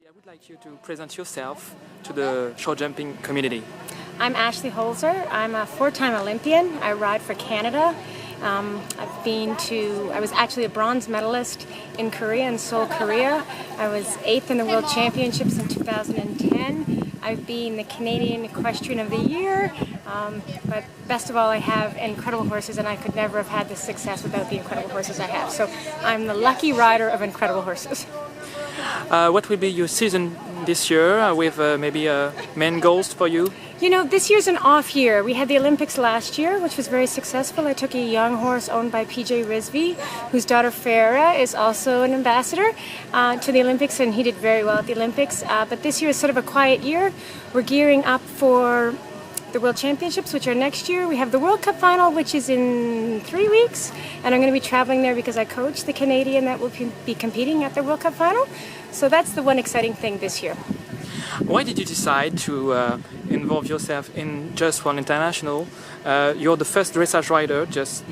I would like you to present yourself to the short jumping community. I'm Ashley Holzer. I'm a four-time Olympian. I ride for Canada. I was actually a bronze medalist in Korea, in Seoul, Korea. I was 8th in the World Championships in 2010. I've been the Canadian Equestrian of the Year. But best of all, I have incredible horses, and I could never have had this success without the incredible horses I have. So I'm the lucky rider of incredible horses. What will be your season this year with maybe main goals for you? You know, this year's an off year. We had the Olympics last year, which was very successful. I took a young horse owned by PJ Rizvi, whose daughter Farah is also an ambassador to the Olympics, and he did very well at the Olympics. But this year is sort of a quiet year. We're gearing up for the World Championships, which are next year. We have the World Cup final, which is in 3 weeks, and I'm going to be traveling there because I coach the Canadian that will be competing at the World Cup final. So that's the one exciting thing this year. Why did you decide to involve yourself in JustWorld International? You're the first dressage rider, just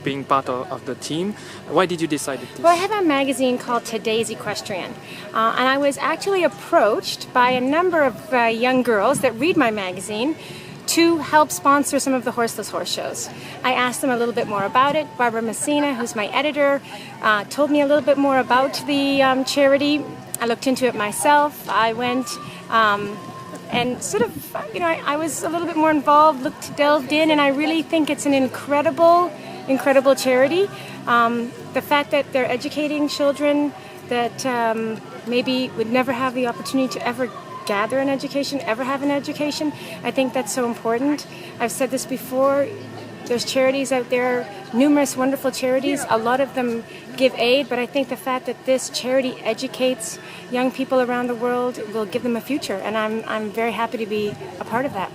being part of the team. Why did you decide this? Well, I have a magazine called Today's Equestrian, and I was actually approached by a number of young girls that read my magazine to help sponsor some of the horseless horse shows. I asked them a little bit more about it. Barbara Messina, who's my editor, told me a little bit more about the charity. I looked into it myself. I went and sort of, I was a little bit more involved, delved in, and I really think it's an incredible charity. The fact that they're educating children that maybe would never have the opportunity to ever gather an education, ever have an education, I think that's so important. I've said this before, there's charities out there, numerous wonderful charities, a lot of them give aid, but I think the fact that this charity educates young people around the world will give them a future, and I'm very happy to be a part of that.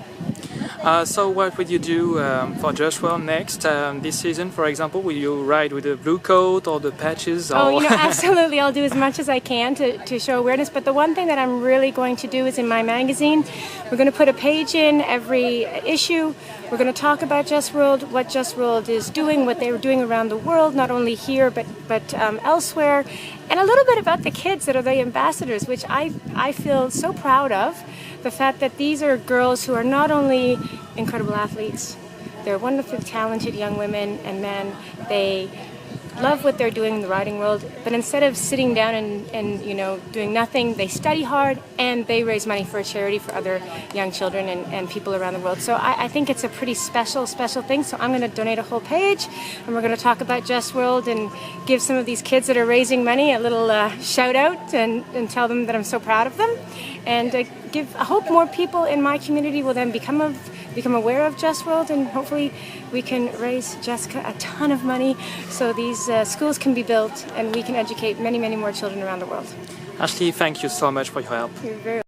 So what would you do for JustWorld next this season, for example? Will you ride with the blue coat or the patches? Or Oh, absolutely. I'll do as much as I can to show awareness. But the one thing that I'm really going to do is in my magazine, we're going to put a page in every issue. We're going to talk about JustWorld, what JustWorld is doing, what they're doing around the world, not only here but elsewhere, and a little bit about the kids that are the ambassadors, which I feel so proud of. The fact that these are girls who are not only incredible athletes, they're wonderfully talented young women and men. They love what they're doing in the riding world, but instead of sitting down and doing nothing, they study hard and they raise money for a charity for other young children and people around the world. So I think it's a pretty special thing. So I'm going to donate a whole page, and we're going to talk about JustWorld and give some of these kids that are raising money a little shout out and tell them that I'm so proud of them. And I hope more people in my community will then become aware of JustWorld, and hopefully we can raise Jessica a ton of money so these schools can be built and we can educate many more children around the world. Ashley, thank you so much for your help. You're very